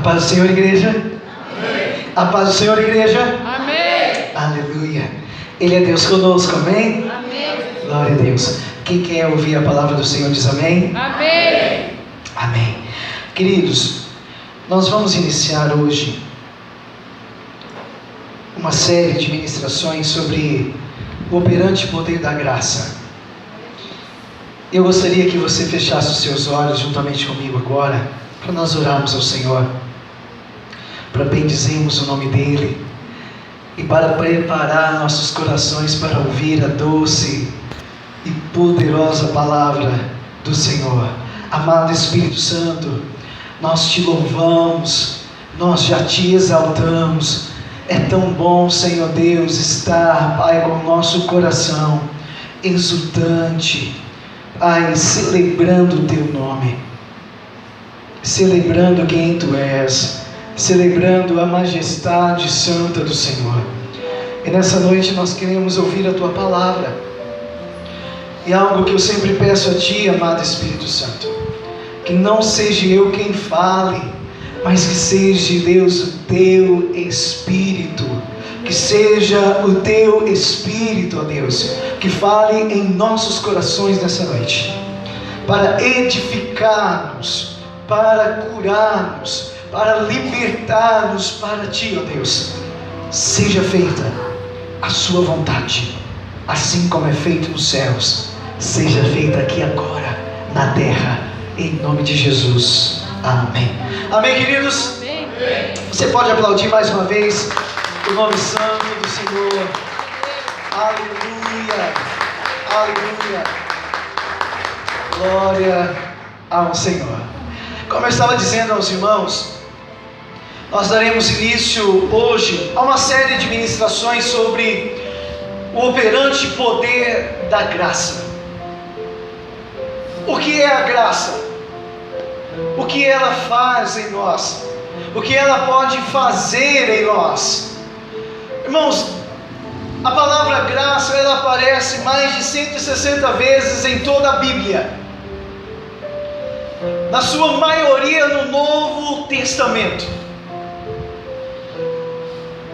paz do Senhor, igreja? Amém. A paz do Senhor, igreja? Amém. Aleluia. Ele é Deus conosco, amém? Amém. Glória a Deus. Quem quer ouvir a palavra do Senhor diz amém? Amém. Amém. Queridos, nós vamos iniciar hoje uma série de ministrações sobre o operante poder da graça. Eu gostaria que você fechasse os seus olhos juntamente comigo agora, para nós orarmos ao Senhor, para bendizermos o nome dEle e para preparar nossos corações para ouvir a doce e poderosa palavra do Senhor. Amado Espírito Santo, nós te louvamos, nós já te exaltamos. É tão bom, Senhor Deus, estar, Pai, com o nosso coração exultante, Pai, celebrando o Teu nome, celebrando quem Tu és, celebrando a majestade santa do Senhor. E nessa noite nós queremos ouvir a Tua palavra. E algo que eu sempre peço a Ti, amado Espírito Santo, que não seja eu quem fale, mas que seja, Deus, o Teu Espírito, que seja o Teu Espírito, ó Deus, que fale em nossos corações nessa noite, para edificar-nos, para curar-nos, para libertar-nos para Ti, ó Deus. Seja feita a Sua vontade, assim como é feito nos céus, seja feita aqui agora, na terra, em nome de Jesus. Amém. Amém, queridos? Amém. Você pode aplaudir mais uma vez o nome santo do Senhor. Aleluia. Aleluia. Glória ao Senhor. Como eu estava dizendo aos irmãos, nós daremos início hoje a uma série de ministrações sobre o operante poder da graça. O que é a graça? O que ela faz em nós? O que ela pode fazer em nós? Irmãos, a palavra graça, ela aparece mais de 160 vezes em toda a Bíblia, na sua maioria no Novo Testamento.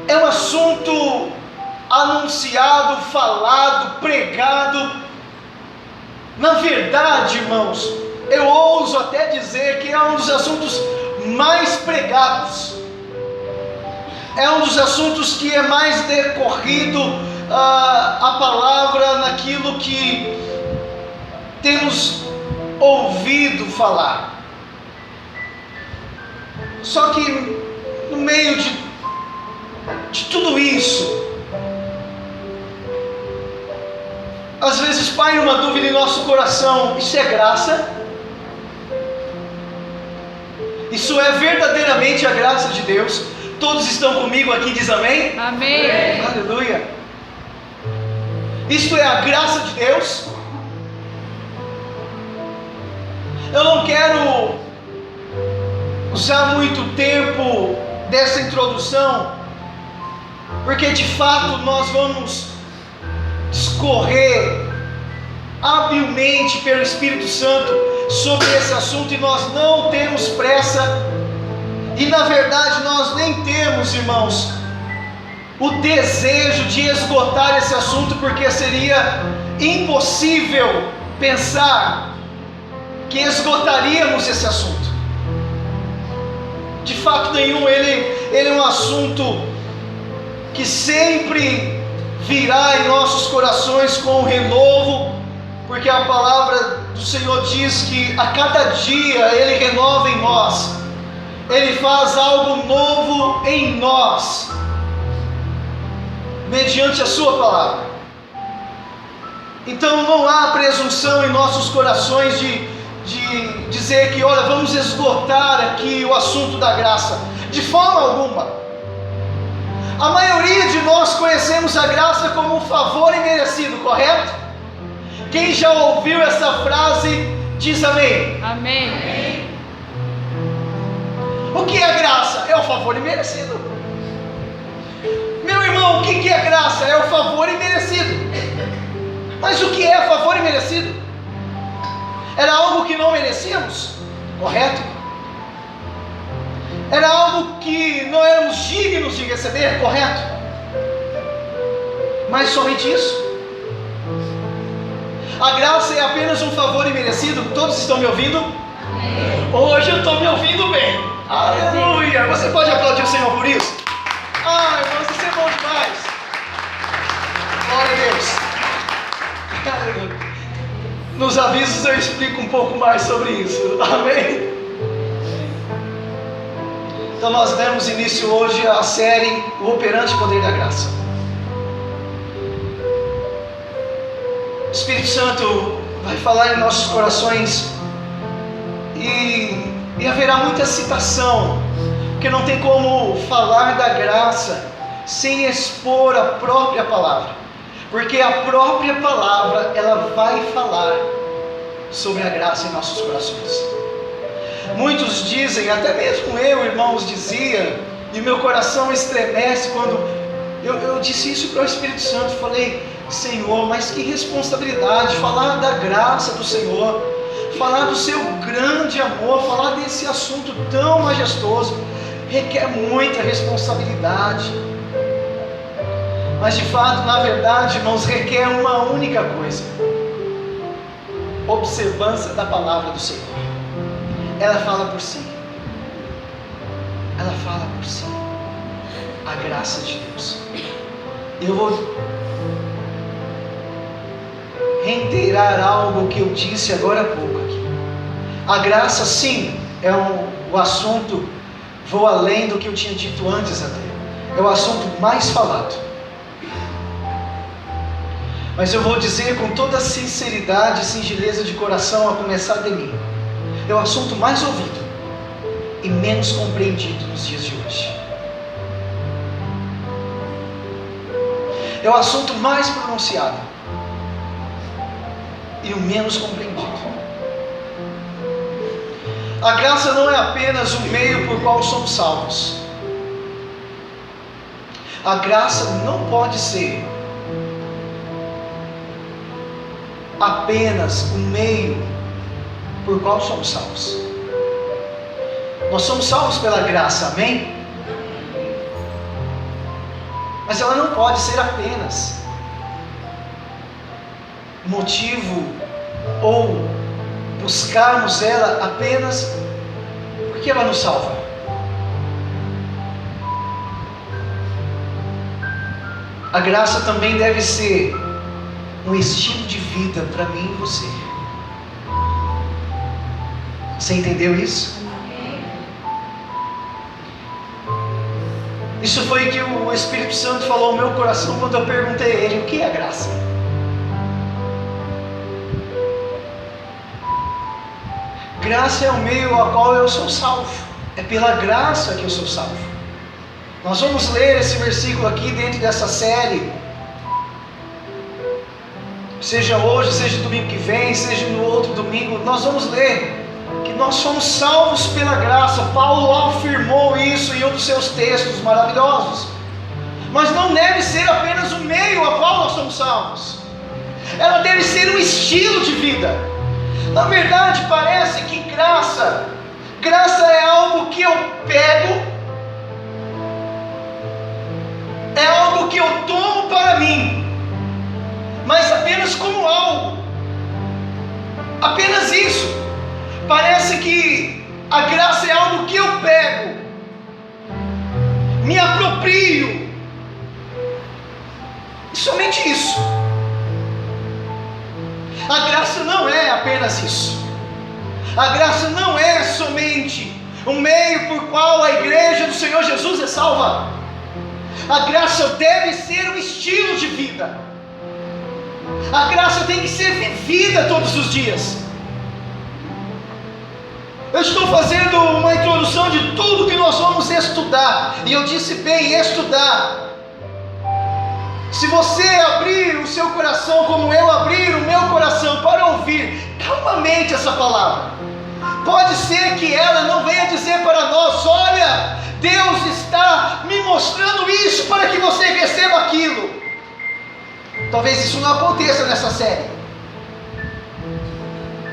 É um assunto anunciado, falado, pregado. Na verdade, irmãos, eu ouso até dizer que é um dos assuntos mais pregados, é um dos assuntos que é mais decorrido a palavra naquilo que temos ouvido falar. Só que no meio de tudo isso, às vezes paira uma dúvida em nosso coração: isso é graça? Isso é verdadeiramente a graça de Deus? Todos estão comigo aqui, diz amém? Amém. Aleluia. Isto é a graça de Deus? Eu não quero usar muito tempo dessa introdução, porque de fato nós vamos discorrer habilmente pelo Espírito Santo sobre esse assunto, e nós não temos pressa, e na verdade nós nem temos, irmãos, o desejo de esgotar esse assunto, porque seria impossível pensar que esgotaríamos esse assunto. De fato nenhum, ele é um assunto que sempre virá em nossos corações com renovo, porque a palavra do Senhor diz que a cada dia Ele renova em nós, Ele faz algo novo em nós, mediante a Sua palavra. Então não há presunção em nossos corações de dizer que, olha, vamos esgotar aqui o assunto da graça, de forma alguma. A maioria de nós conhecemos a graça como um favor imerecido, correto? Quem já ouviu essa frase, diz amém. Amém. O que é graça? É o favor imerecido. Meu irmão, o que é graça? É o favor imerecido. Mas o que é favor imerecido? Era algo que não merecíamos, correto? era algo que não éramos dignos de receber, correto? Mas somente isso? A graça é apenas um favor imerecido? Todos estão me ouvindo? Hoje eu estou me ouvindo bem. Aleluia! Você pode aplaudir o Senhor por isso? Ai, irmãos, isso é bom demais. Glória a Deus. Nos avisos eu explico um pouco mais sobre isso. Amém? Então nós demos início hoje à série O Operante Poder da Graça. O Espírito Santo vai falar em nossos corações e haverá muita citação, porque não tem como falar da graça sem expor a própria palavra, porque a própria palavra ela vai falar sobre a graça em nossos corações. Muitos dizem, até mesmo eu, irmãos, dizia, e meu coração estremece quando eu disse isso para o Espírito Santo. Falei: Senhor, mas que responsabilidade falar da graça do Senhor, falar do seu grande amor, falar desse assunto tão majestoso, requer muita responsabilidade. Mas de fato, na verdade, irmãos, requer uma única coisa: observância da palavra do Senhor. Ela fala por si. Ela fala por si. A graça de Deus. Eu vou reiterar algo que eu disse agora há pouco aqui. A graça, sim, é o assunto, vou além do que eu tinha dito antes até. É o assunto mais falado. Mas eu vou dizer com toda sinceridade e singeleza de coração, a começar de mim, é o assunto mais ouvido e menos compreendido nos dias de hoje. É o assunto mais pronunciado e o menos compreendido. A graça não é apenas o meio por qual somos salvos. A graça não pode ser apenas o meio por qual somos salvos. Nós somos salvos pela graça, amém? Mas ela não pode ser apenas motivo ou buscarmos ela apenas porque ela nos salva. A graça também deve ser um estilo de vida para mim e você. Você entendeu isso? Isso foi o que o Espírito Santo falou ao meu coração quando eu perguntei a ele: o que é graça? Graça é o meio ao qual eu sou salvo. É pela graça que eu sou salvo. Nós vamos ler esse versículo aqui dentro dessa série. Seja hoje, seja domingo que vem, seja no outro domingo, nós vamos ler que nós somos salvos pela graça. Paulo afirmou isso em um dos seus textos maravilhosos. Mas não deve ser apenas o meio a qual nós somos salvos. Ela deve ser um estilo de vida. Na verdade, parece que graça é algo que eu pego, é algo que eu tomo para mim, mas apenas como algo, apenas isso. Parece que a graça é algo que eu pego, me aproprio, e somente isso. A graça não é apenas isso. A graça não é somente um meio por qual a igreja do Senhor Jesus é salva. A graça deve ser um estilo de vida. A graça tem que ser vivida todos os dias. Eu estou fazendo uma introdução de tudo que nós vamos estudar, e eu disse bem, estudar. Se você abrir o seu coração como eu abrir o meu coração para ouvir calmamente essa palavra, pode ser que ela não venha dizer para nós: olha, Deus está me mostrando isso para que você receba aquilo. Talvez isso não aconteça nessa série,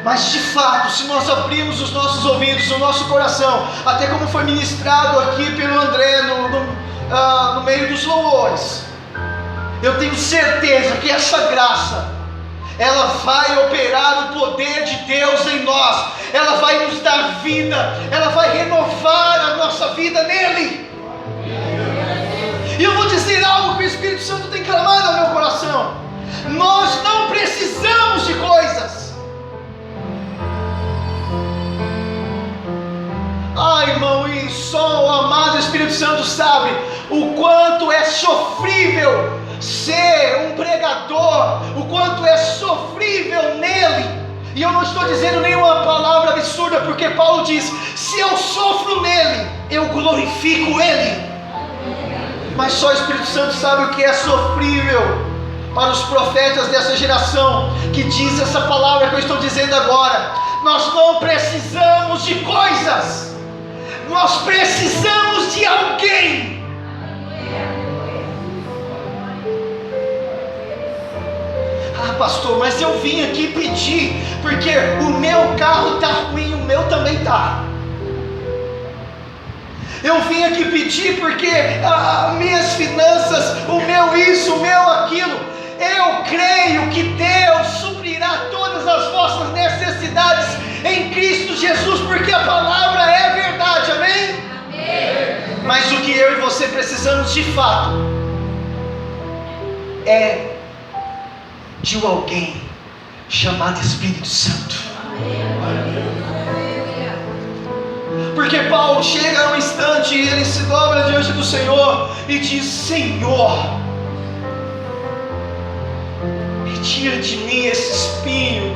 Mas de fato, se nós abrirmos os nossos ouvidos, o nosso coração, até como foi ministrado aqui pelo André no meio dos louvores, eu tenho certeza que essa graça, ela vai operar o poder de Deus em nós, ela vai nos dar vida, ela vai renovar a nossa vida nele. E eu vou dizer algo que o Espírito Santo tem clamado ao meu coração: nós não precisamos de coisas. Irmão, e só o amado Espírito Santo sabe o quanto é sofrível ser um pregador, o quanto é sofrível nele. E eu não estou dizendo nenhuma palavra absurda, porque Paulo diz: se eu sofro nele, eu glorifico ele. Mas só o Espírito Santo sabe o que é sofrível para os profetas dessa geração, que diz essa palavra que eu estou dizendo agora. Nós não precisamos de coisas, nós precisamos de alguém. Pastor, mas eu vim aqui pedir porque o meu carro está ruim, o meu também está. Eu vim aqui pedir porque minhas finanças, o meu isso, o meu aquilo. Eu creio que Deus suprirá todas as vossas necessidades em Cristo Jesus, porque a palavra é verdade, amém? Amém. Mas o que eu e você precisamos de fato é de alguém chamado Espírito Santo. Porque Paulo chega num instante e ele se dobra diante do Senhor e diz: Senhor, retira de mim esse espinho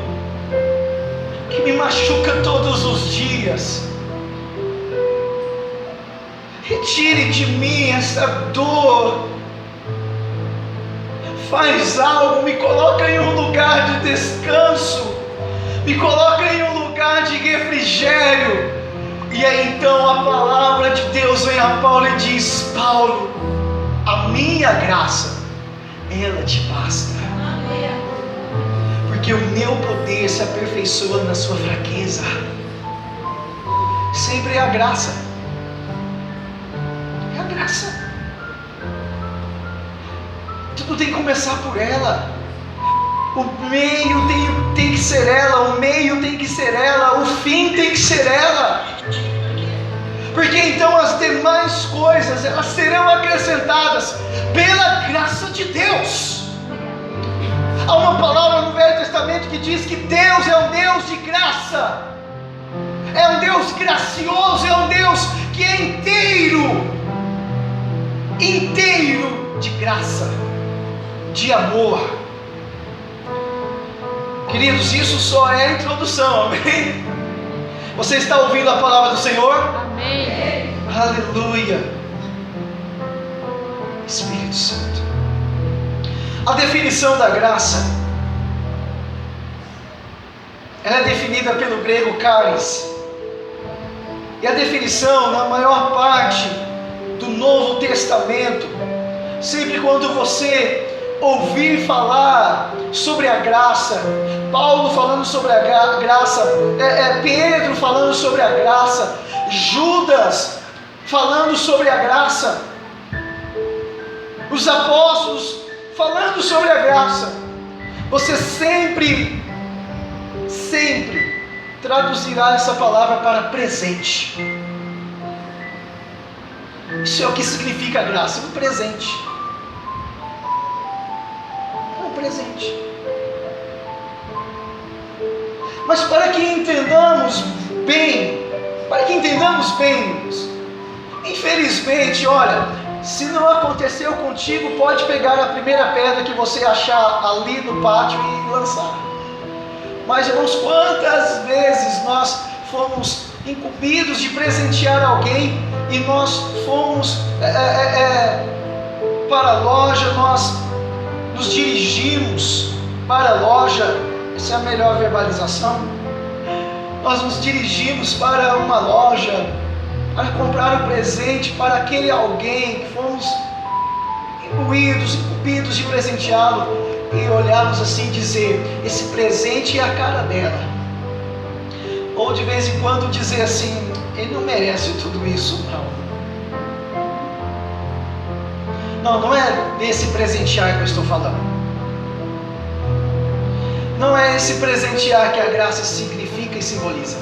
que me machuca todos os dias. Retire de mim essa dor. Faz algo, me coloca em um lugar de descanso, me coloca em um lugar de refrigério. E aí então a palavra de Deus vem a Paulo e diz: Paulo, a minha graça, ela te basta. Porque o meu poder se aperfeiçoa na sua fraqueza. Sempre é a graça. É a graça. Tudo tem que começar por ela. O meio tem que ser ela, o meio tem que ser ela, o fim tem que ser ela. Porque então as demais coisas, elas serão acrescentadas pela graça de Deus. Há uma palavra no Velho Testamento que diz que Deus é um Deus de graça, é um Deus gracioso, é um Deus que é inteiro de graça, de amor. Queridos, isso só é a introdução, amém? Você está ouvindo a palavra do Senhor? Amém. Aleluia. Espírito Santo. A definição da graça, ela é definida pelo grego charis. E a definição, na maior parte do Novo Testamento, sempre quando você ouvir falar sobre a graça, Paulo falando sobre a graça, Pedro falando sobre a graça, Judas falando sobre a graça, os apóstolos falando sobre a graça, você sempre traduzirá essa palavra para presente. Isso é o que significa a graça, um presente. Presente. Mas para que entendamos bem, infelizmente, olha, se não aconteceu contigo, pode pegar a primeira pedra que você achar ali no pátio e lançar. Mas, irmãos, quantas vezes nós fomos incumbidos de presentear alguém e nós fomos para a loja, nós nos dirigimos para a loja, essa é a melhor verbalização. Nós nos dirigimos para uma loja para comprar um presente para aquele alguém, fomos incumbidos de presenteá-lo e olharmos assim e dizer: esse presente é a cara dela, ou de vez em quando dizer assim: ele não merece tudo isso, não é desse presentear que eu estou falando. Não é esse presentear que a graça significa e simboliza.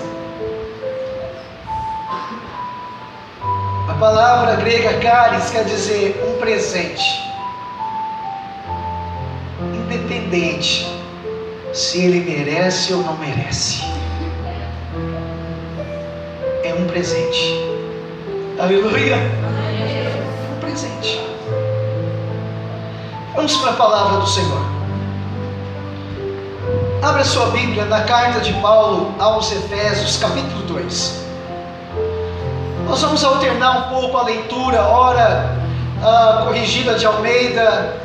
A palavra grega charis quer dizer um presente, independente se ele merece ou não merece. É um presente. Aleluia. Um presente. Vamos para a palavra do Senhor. Abra sua Bíblia na carta de Paulo aos Efésios, capítulo 2. Nós vamos alternar um pouco a leitura, ora a corrigida de Almeida,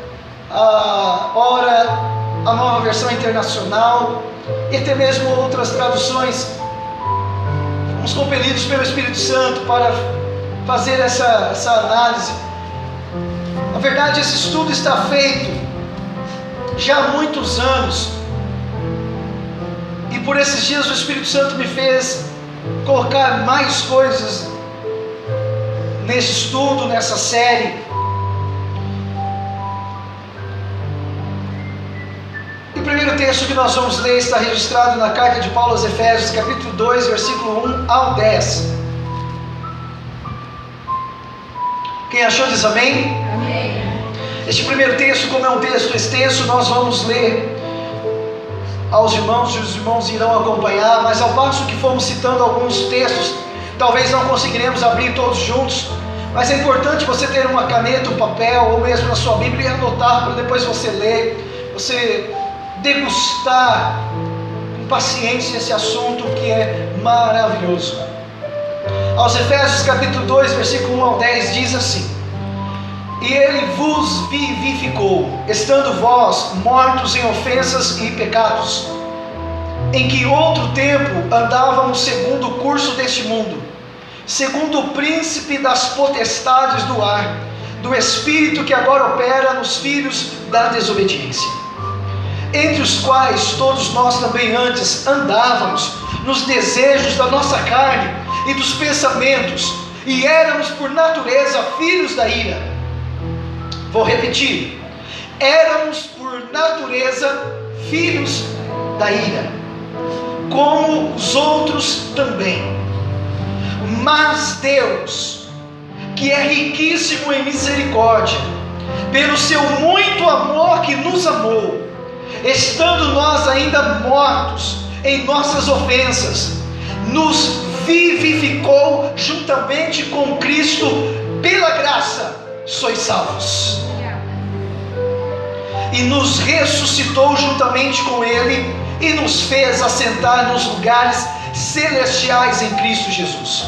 ora a Nova Versão Internacional e até mesmo outras traduções. Fomos compelidos pelo Espírito Santo para fazer essa análise. Na verdade, esse estudo está feito já há muitos anos, e por esses dias o Espírito Santo me fez colocar mais coisas nesse estudo, nessa série. E o primeiro texto que nós vamos ler está registrado na carta de Paulo aos Efésios, capítulo 2, versículo 1 ao 10. Quem achou diz amém? Amém. Este primeiro texto, como é um texto extenso, nós vamos ler aos irmãos, e os irmãos irão acompanhar, mas ao passo que fomos citando alguns textos, talvez não conseguiremos abrir todos juntos, mas é importante você ter uma caneta, um papel, ou mesmo na sua Bíblia, e anotar para depois você ler, você degustar com paciência esse assunto que é maravilhoso. Aos Efésios capítulo 2, versículo 1 ao 10 diz assim: e ele vos vivificou, estando vós mortos em ofensas e pecados, em que outro tempo andávamos segundo o curso deste mundo, segundo o príncipe das potestades do ar, do espírito que agora opera nos filhos da desobediência, entre os quais todos nós também antes andávamos nos desejos da nossa carne e dos pensamentos, e éramos por natureza filhos da ira. Vou repetir: éramos por natureza filhos da ira, como os outros também. Mas Deus, que é riquíssimo em misericórdia, pelo seu muito amor que nos amou, estando nós ainda mortos em nossas ofensas, nos vivificou juntamente com Cristo. Pela graça sois salvos, e nos ressuscitou juntamente com Ele, e nos fez assentar nos lugares celestiais em Cristo Jesus,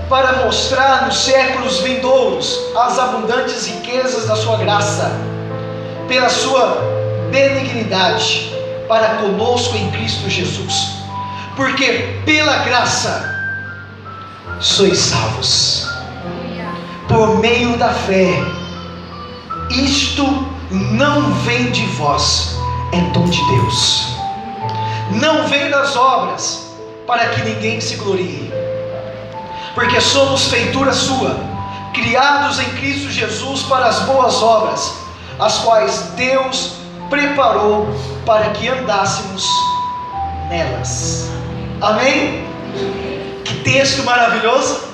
para mostrar nos séculos vindouros as abundantes riquezas da sua graça, pela sua benignidade para conosco em Cristo Jesus, porque pela graça sois salvos, por meio da fé. Isto não vem de vós, é dom de Deus, não vem das obras, para que ninguém se glorie, porque somos feitura sua, criados em Cristo Jesus para as boas obras, as quais Deus preparou para que andássemos nelas. Amém? Que texto maravilhoso!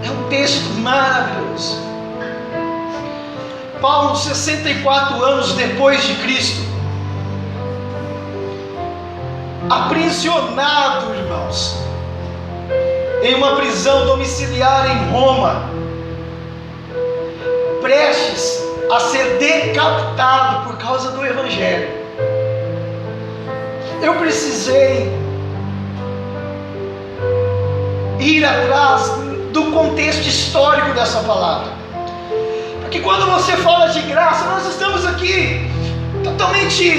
É um texto maravilhoso. Paulo, 64 anos depois de Cristo, aprisionado, irmãos, em uma prisão domiciliar em Roma, prestes a ser decapitado por causa do Evangelho. Eu precisei ir atrás do contexto histórico dessa palavra, porque quando você fala de graça, nós estamos aqui totalmente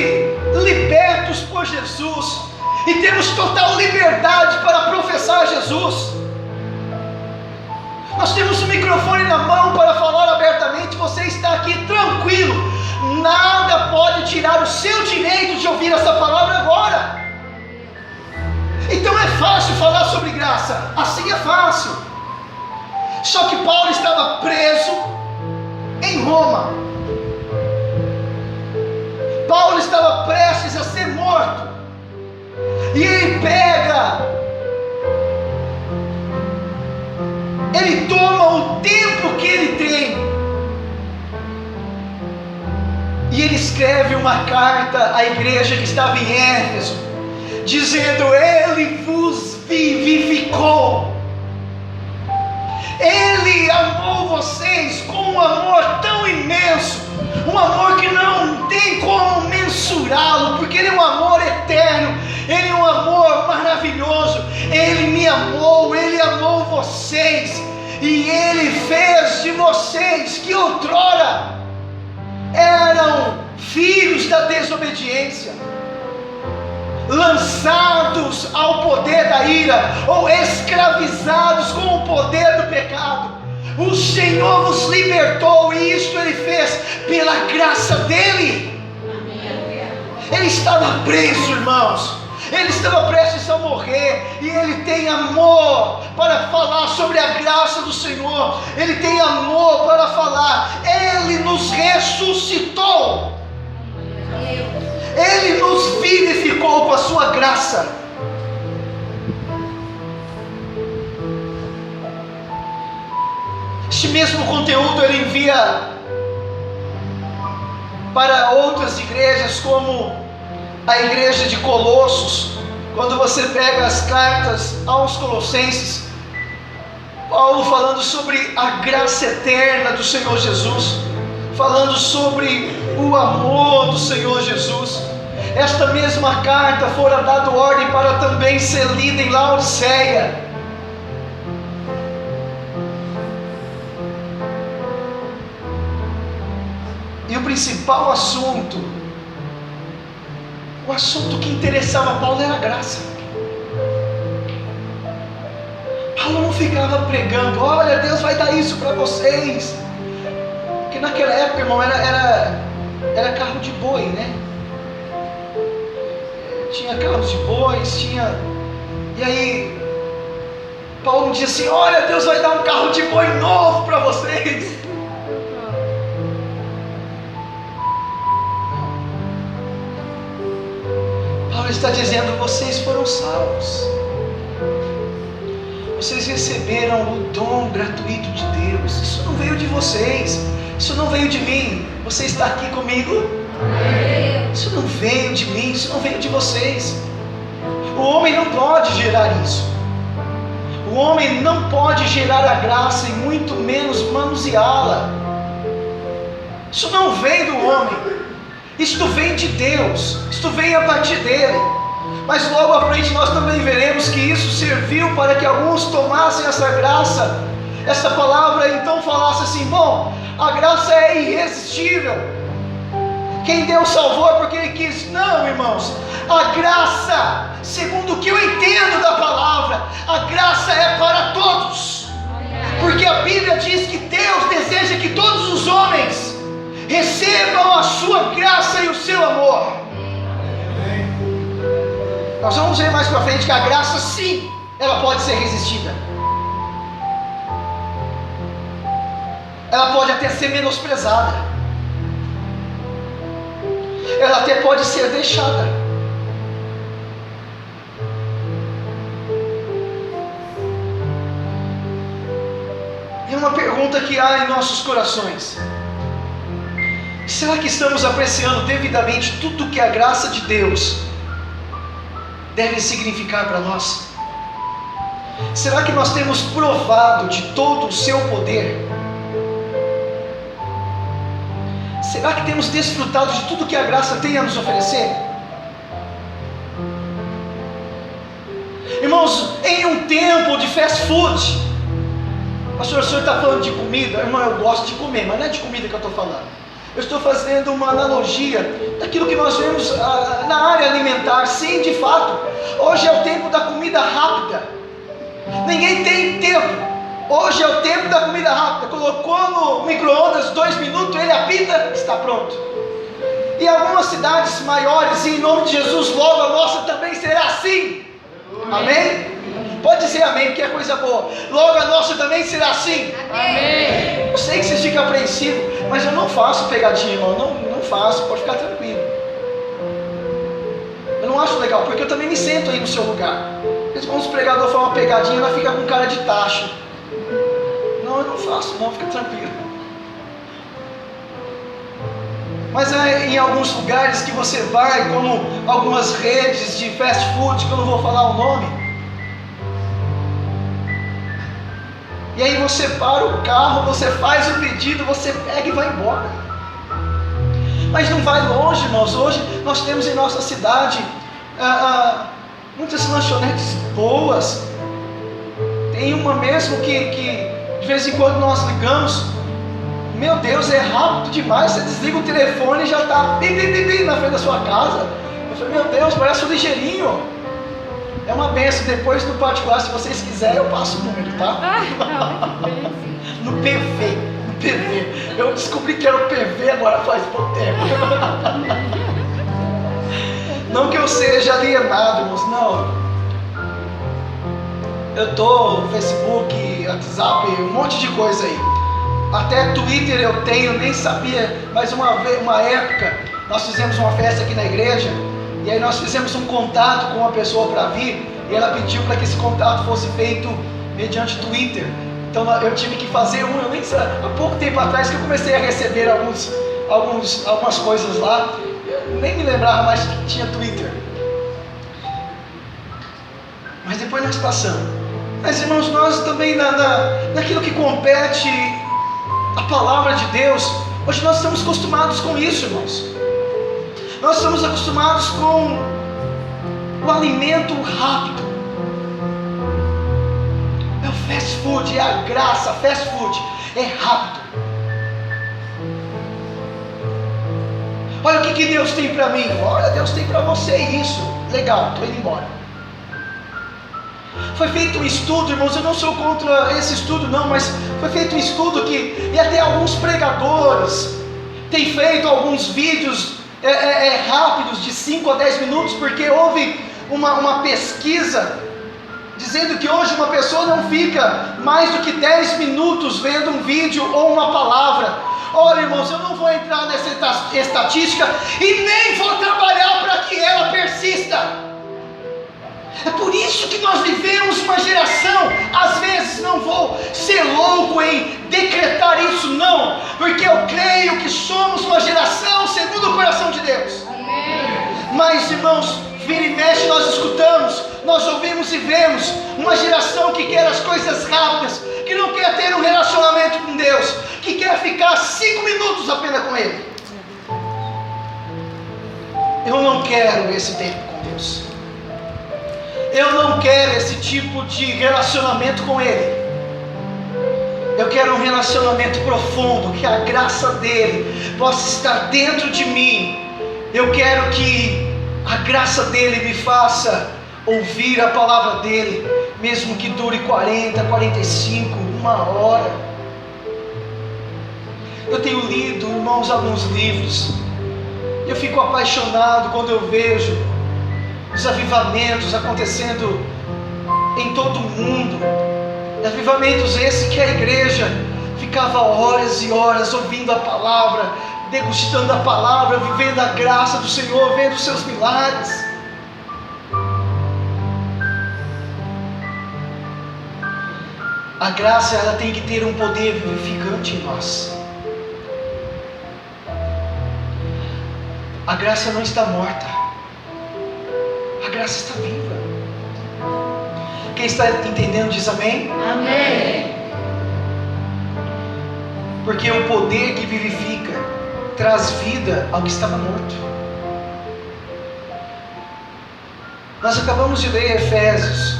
libertos por Jesus, e temos total liberdade para professar Jesus. Nós temos um microfone na mão para falar abertamente. Você está aqui tranquilo, nada pode tirar o seu direito de ouvir essa palavra agora. Então é fácil falar sobre graça, assim é fácil. Só que Paulo estava preso em Roma. Paulo estava prestes a ser morto. E ele toma o tempo que ele tem, e ele escreve uma carta à igreja que estava em Éfeso, dizendo: Ele vos vivificou, Ele amou vocês com um amor tão imenso, um amor que não tem como mensurá-lo, porque Ele é um amor eterno, Ele é um amor maravilhoso. Ele me amou, Ele amou vocês, e Ele fez de vocês, que outrora eram filhos da desobediência, lançados ao poder da ira, ou escravizados com o poder do pecado, o Senhor vos libertou, e isto Ele fez pela graça dEle. Ele estava preso, irmãos, ele estava prestes a morrer, e ele tem amor para falar sobre a graça do Senhor, ele tem amor para falar. Ele nos ressuscitou, Ele nos vivificou com a sua graça. Este mesmo conteúdo ele envia para outras igrejas, como a igreja de Colossos. Quando você pega as cartas aos Colossenses, Paulo falando sobre a graça eterna do Senhor Jesus, falando sobre o amor do Senhor Jesus. Esta mesma carta fora dado ordem para também ser lida em Laodiceia. E o principal assunto, o assunto que interessava Paulo era a graça. Paulo não ficava pregando: olha, Deus vai dar isso para vocês. Porque naquela época, irmão, era carro de boi, né? Tinha carros de bois, e aí Paulo dizia assim: olha, Deus vai dar um carro de boi novo para vocês. Paulo está dizendo: vocês foram salvos, vocês receberam o dom gratuito de Deus. Isso não veio de vocês, isso não veio de mim. Você está aqui comigo? Isso não veio de mim, isso não veio de vocês. O homem não pode gerar isso. O homem não pode gerar a graça, e muito menos manuseá-la. Isso não vem do homem, isto vem de Deus, isto vem a partir dele. Mas logo à frente nós também veremos que isso serviu para que alguns tomassem essa graça, essa palavra, e então falasse assim: bom, a graça é irresistível, quem Deus salvou é porque Ele quis. Não, irmãos, a graça, segundo o que eu entendo da palavra, a graça é para todos, porque a Bíblia diz que Deus deseja que todos os homens recebam a sua graça e o seu amor. Nós vamos ver mais para frente que a graça, sim, ela pode ser resistida, ela pode até ser menosprezada, ela até pode ser deixada. E uma pergunta que há em nossos corações: será que estamos apreciando devidamente tudo que a graça de Deus deve significar para nós? Será que nós temos provado de todo o seu poder? Será que temos desfrutado de tudo que a graça tem a nos oferecer? Irmãos, em um tempo de fast food, pastor, o senhor está falando de comida? Irmão, eu gosto de comer, mas não é de comida que eu estou falando. Eu estou fazendo uma analogia daquilo que nós vemos na área alimentar. Sim, de fato, hoje é o tempo da comida rápida. Ninguém tem tempo. Hoje é o tempo da comida rápida. Colocou no micro-ondas 2 minutos, ele apita, está pronto. E algumas cidades maiores, e em nome de Jesus, logo a nossa também será assim. Amém? Pode dizer amém, porque é coisa boa. Logo a nossa também será assim. Amém. Eu sei que vocês ficam apreensivos, mas eu não faço pegadinha, irmão. Não faço, pode ficar tranquilo. Eu não acho legal, porque eu também me sento aí no seu lugar. Quando os pregadores falam uma pegadinha, ela fica com cara de tacho. Não, eu não faço, não, fica tranquilo. Mas é em alguns lugares que você vai, como algumas redes de fast food, que eu não vou falar o nome. E aí você para o carro, você faz o pedido, você pega e vai embora. Mas não vai longe, irmãos. Hoje nós temos em nossa cidade muitas lanchonetes boas. Tem uma mesmo que de vez em quando nós ligamos. Meu Deus, é rápido demais. Você desliga o telefone e já está na frente da sua casa. Eu falei, meu Deus, parece um ligeirinho. É uma benção. Depois no particular, se vocês quiserem, eu passo o número, tá? No PV. Eu descobri que era o PV agora faz pouco tempo. Não que eu seja alienado, irmãos, não. Eu tô no Facebook, WhatsApp, um monte de coisa aí. Até Twitter eu tenho, nem sabia. Mas uma época, nós fizemos uma festa aqui na igreja. E aí nós fizemos um contato com uma pessoa para vir. E ela pediu para que esse contato fosse feito mediante Twitter. Então eu tive que fazer eu nem sei, há pouco tempo atrás que eu comecei a receber algumas coisas lá. Eu nem me lembrava mais que tinha Twitter. Mas depois nós passamos. Mas irmãos, nós também naquilo que compete a palavra de Deus, hoje nós estamos acostumados com isso, irmãos. Nós estamos acostumados com o alimento rápido. É o fast food, é a graça. Fast food é rápido. Olha o que Deus tem para mim. Olha, Deus tem para você isso. Legal, estou indo embora. Foi feito um estudo, irmãos, eu não sou contra esse estudo não, mas foi feito um estudo e até alguns pregadores têm feito alguns vídeos rápidos de 5 a 10 minutos, porque houve uma pesquisa dizendo que hoje uma pessoa não fica mais do que 10 minutos vendo um vídeo ou uma palavra. Olha, irmãos, eu não vou entrar nessa estatística e nem vou trabalhar para que ela persista. É por isso que nós vivemos uma geração, às vezes não vou ser louco em decretar isso não, porque eu creio que somos uma geração segundo o coração de Deus. Amém. Mas irmãos, vira e mexe nós escutamos, nós ouvimos e vemos uma geração que quer as coisas rápidas, que não quer ter um relacionamento com Deus, que quer ficar 5 minutos apenas com Ele. Eu não quero esse tempo com Deus. Eu não quero esse tipo de relacionamento com Ele. Eu quero um relacionamento profundo, que a graça dEle possa estar dentro de mim. Eu quero que a graça dEle me faça ouvir a palavra dEle, mesmo que dure 40, 45, 1 hora. Eu tenho lido, irmãos, alguns livros. Eu fico apaixonado quando eu vejo os avivamentos acontecendo em todo o mundo. Avivamentos esses que a igreja ficava horas e horas ouvindo a palavra, degustando a palavra, vivendo a graça do Senhor, vendo os seus milagres. A graça, ela tem que ter um poder vivificante em nós. A graça não está morta. A graça está viva. Quem está entendendo diz amém? Amém. Porque o poder que vivifica traz vida ao que estava morto. Nós acabamos de ler Efésios.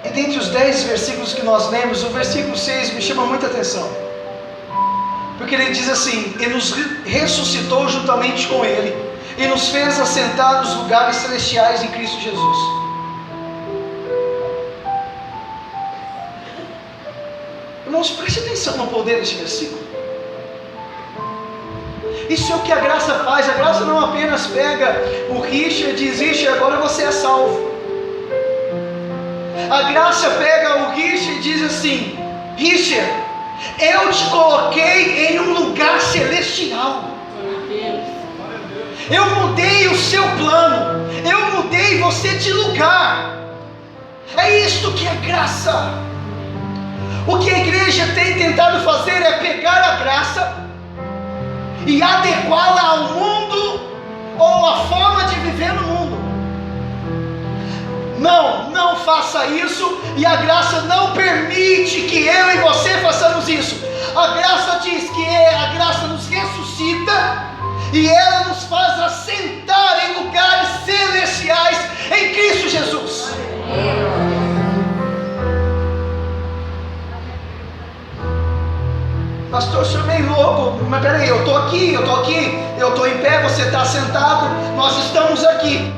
E dentre os 10 versículos que nós lemos, o versículo 6 me chama muita atenção. Porque ele diz assim: e nos ressuscitou juntamente com Ele, e nos fez assentar nos lugares celestiais em Cristo Jesus. Irmãos, preste atenção no poder deste versículo. Isso é o que a graça faz. A graça não apenas pega o Richard e diz: Richard, agora você é salvo. A graça pega o Richard e diz assim: Richard, eu te coloquei em um lugar celestial. Eu mudei o seu plano. Eu mudei você de lugar. É isto que é graça. O que a igreja tem tentado fazer é pegar a graça e adequá-la ao mundo, ou à forma de viver no mundo. Não faça isso, e a graça não permite que eu e você façamos isso. A graça diz que a graça nos ressuscita e ela nos faz assentar em lugares celestiais em Cristo Jesus. Pastor, o senhor é meio louco. Mas peraí, eu estou aqui, eu estou em pé, você está sentado, nós estamos aqui.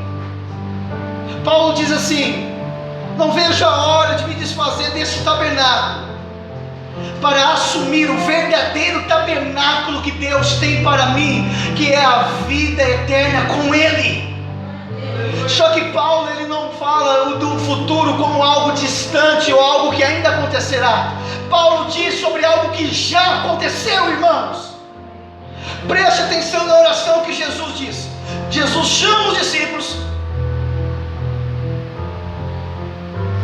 Paulo diz assim: não vejo a hora de me desfazer desse tabernáculo, para assumir o verdadeiro tabernáculo que Deus tem para mim, que é a vida eterna com Ele. Só que Paulo, ele não fala do futuro como algo distante ou algo que ainda acontecerá. Paulo diz sobre algo que já aconteceu, irmãos. Preste atenção na oração que Jesus diz. Jesus chama os discípulos.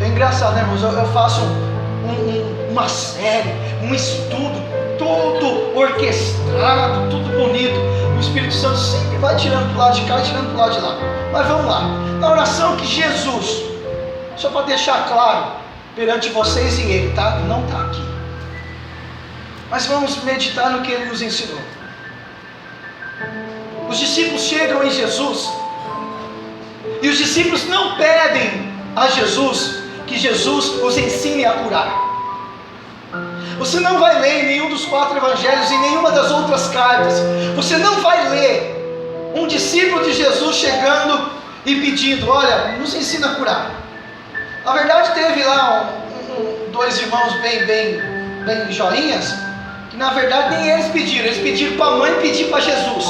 É engraçado, né, irmãos? Eu faço uma série, um estudo, tudo orquestrado, tudo bonito. O Espírito Santo sempre vai tirando do lado de cá e tirando do lado de lá. Mas vamos lá. Na oração que Jesus, só para deixar claro perante vocês e ele, tá? Não está aqui. Mas vamos meditar no que ele nos ensinou. Os discípulos chegam em Jesus, e os discípulos não pedem a Jesus que Jesus os ensine a curar. Você não vai ler em nenhum dos 4 evangelhos, em nenhuma das outras cartas, você não vai ler um discípulo de Jesus chegando e pedindo: olha, nos ensina a curar. Na verdade, teve lá 2 irmãos bem joinhas, que na verdade nem eles pediram para a mãe pedir para Jesus: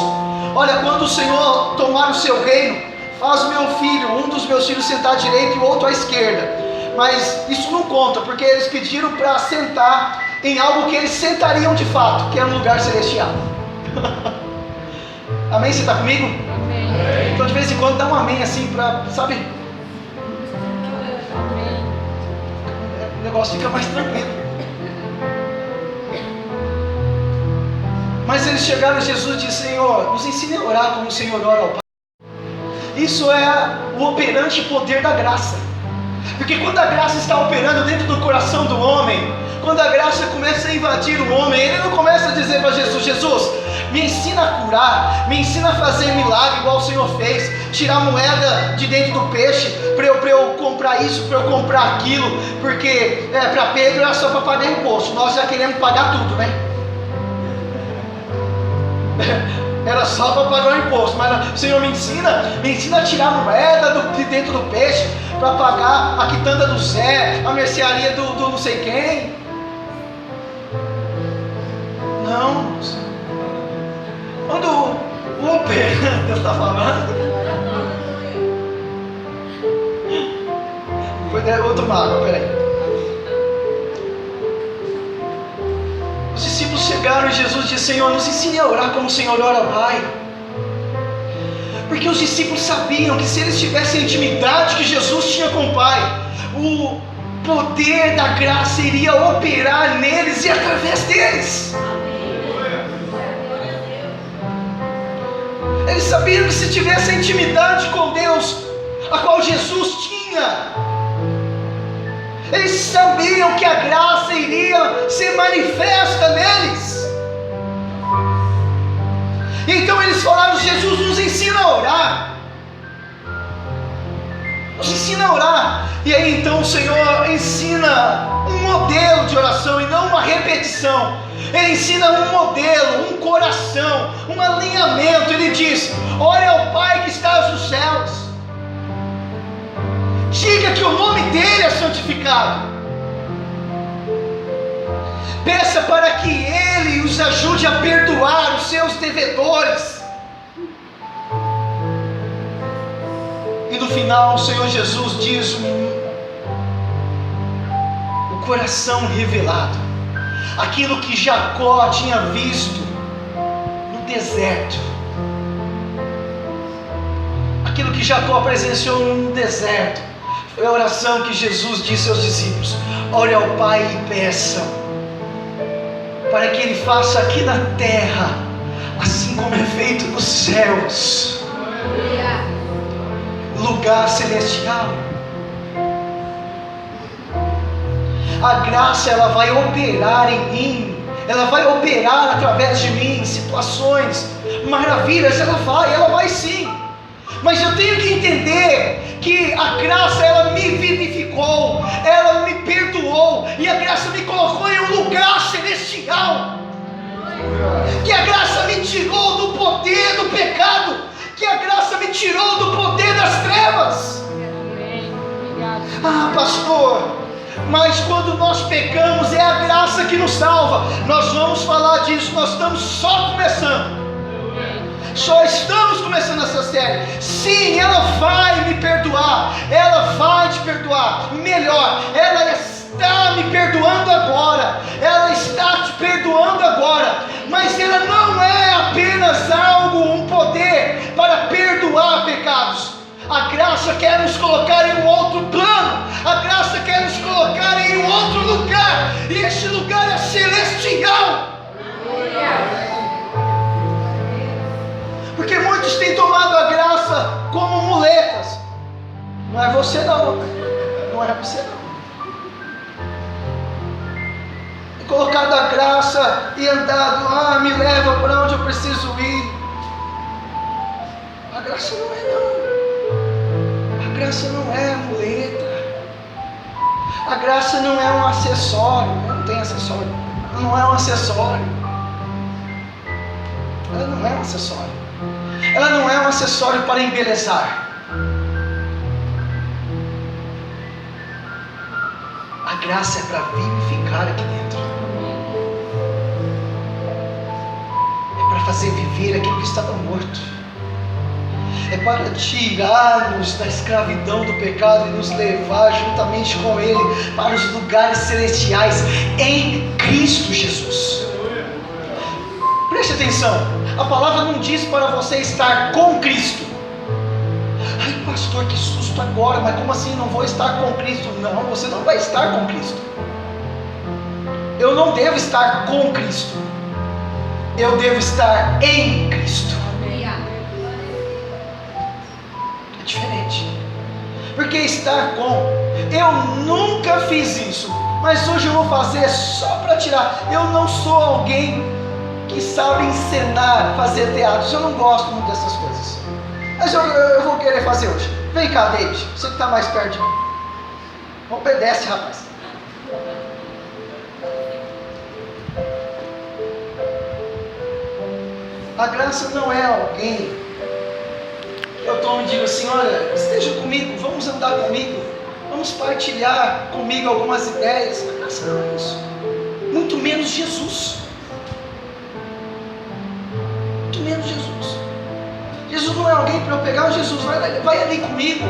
olha, quando o Senhor tomar o seu reino, faz o meu filho, um dos meus filhos sentar à direita e o outro à esquerda. Mas isso não conta, porque eles pediram para sentar em algo que eles sentariam de fato, que era um lugar celestial. Amém? Você está comigo? Amém. Então de vez em quando dá um amém assim para, sabe? O negócio fica mais tranquilo. Mas eles chegaram a Jesus e disseram: Senhor, nos ensine a orar como o Senhor ora ao Pai. Isso é o operante poder da graça. Porque quando a graça está operando dentro do coração do homem, quando a graça começa a invadir o homem, ele não começa a dizer para Jesus: Jesus, me ensina a curar, me ensina a fazer milagre igual o Senhor fez, tirar moeda de dentro do peixe, para eu comprar isso, para eu comprar aquilo, porque para Pedro era só para pagar imposto, nós já queremos pagar tudo, né? Era só para pagar o imposto, mas Senhor, me ensina a tirar moeda de dentro do peixe, para pagar a quitanda do Zé, a mercearia do não sei quem. Não. Quando o operante, Deus está falando, vou tomar água, peraí. Os discípulos chegaram e Jesus disse: Senhor, nos ensine a orar como o Senhor ora ao Pai. Porque os discípulos sabiam que se eles tivessem a intimidade que Jesus tinha com o Pai, o poder da graça iria operar neles e através deles. Eles sabiam que se tivessem a intimidade com Deus, a qual Jesus tinha, eles sabiam que a graça iria ser manifesta neles. Então eles falaram: Jesus, nos ensina a orar. Nos ensina a orar. E aí então o Senhor ensina um modelo de oração e não uma repetição. Ele ensina um modelo, um coração, um alinhamento. Ele diz: ore ao Pai que está nos céus. Diga que o nome dele é santificado. Peça para que ele os ajude a perdoar os os seus devedores. E no final o Senhor Jesus diz o coração revelado, aquilo que Jacó tinha visto no deserto, aquilo que Jacó presenciou no deserto, foi a oração que Jesus disse aos discípulos: ore ao Pai e peçam, para que Ele faça aqui na terra, assim como é feito nos céus, lugar celestial. A graça, ela vai operar em mim, ela vai operar através de mim, em situações, maravilhas, ela vai sim, mas eu tenho que entender que a graça, ela me vivificou, ela me perdoou, e a graça me colocou em um lugar celestial, que a graça me tirou do poder do pecado, que a graça me tirou do poder das trevas. Ah, pastor, mas quando nós pecamos é a graça que nos salva. Nós vamos falar disso, nós estamos só começando. Só estamos começando essa série. Sim, ela vai me perdoar, ela vai te perdoar. Melhor, ela está me perdoando agora, ela está te perdoando agora. Mas ela não é apenas algo, um poder para perdoar pecados. A graça quer nos colocar em um outro plano, a graça quer nos colocar em um outro lugar, e esse lugar é celestial. Porque muitos têm tomado a graça como muletas. Não é você não, não é você não. E colocado a graça e andado, me leva para onde eu preciso ir. A graça não é não. A graça não é muleta. A graça não é um acessório. Não tem acessório. Ela não é um acessório. Ela não é um acessório. Ela não é um acessório para embelezar. A graça é para vivificar aqui dentro. É para fazer viver aquilo que estava morto. É para tirar-nos da escravidão do pecado e nos levar juntamente com Ele para os lugares celestiais em Cristo Jesus. Preste atenção, a palavra não diz para você estar com Cristo. Ai pastor, que susto agora, mas como assim não vou estar com Cristo? Não, você não vai estar com Cristo. Eu não devo estar com Cristo, eu devo estar em Cristo. É diferente, porque estar com, eu nunca fiz isso, mas hoje eu vou fazer só para tirar. Eu não sou alguém que sabe encenar, fazer teatros. Eu não gosto muito dessas coisas, mas eu vou querer fazer hoje. Vem cá, David, você que está mais perto de mim. Obedece, rapaz. A graça não é alguém que eu tomo e digo assim: olha, esteja comigo, vamos andar comigo, vamos partilhar comigo algumas ideias. A graça não é isso. Muito menos Jesus. Muito menos Jesus. Jesus não é alguém para eu pegar. Jesus, vai ali comigo.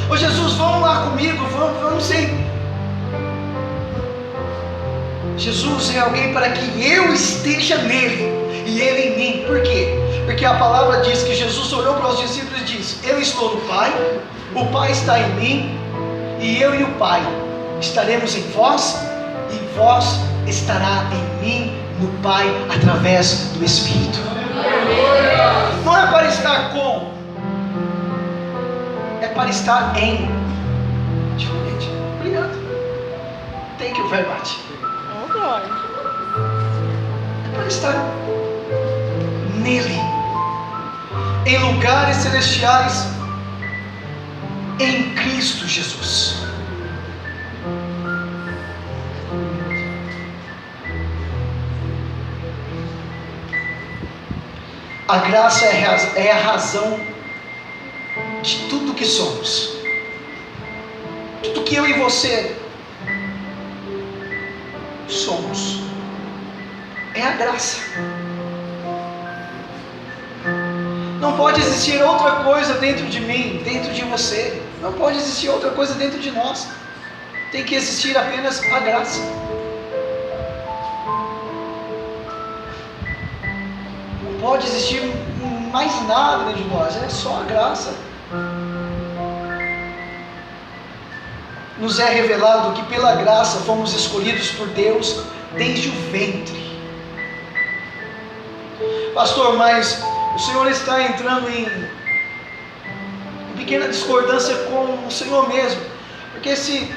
Ô Jesus, vamos lá comigo, vamos sei. Jesus é alguém para que eu esteja nele e ele em mim. Por quê? Porque a palavra diz que Jesus olhou para os discípulos e disse: eu estou no Pai, o Pai está em mim, e eu e o Pai estaremos em vós, e vós estará em mim, no Pai, através do Espírito. Não é para estar com, é para estar em. Diferente. Obrigado. Thank you very much. É para estar nele, em lugares celestiais, em Cristo Jesus. A graça é a razão de tudo que somos. Tudo que eu e você somos é a graça. Não pode existir outra coisa dentro de mim, dentro de você. Não pode existir outra coisa dentro de nós. Tem que existir apenas a graça. Não pode existir mais nada dentro de nós, é só a graça. Nos é revelado que pela graça fomos escolhidos por Deus desde o ventre. Pastor, mas o Senhor está entrando em pequena discordância com o Senhor mesmo. Porque se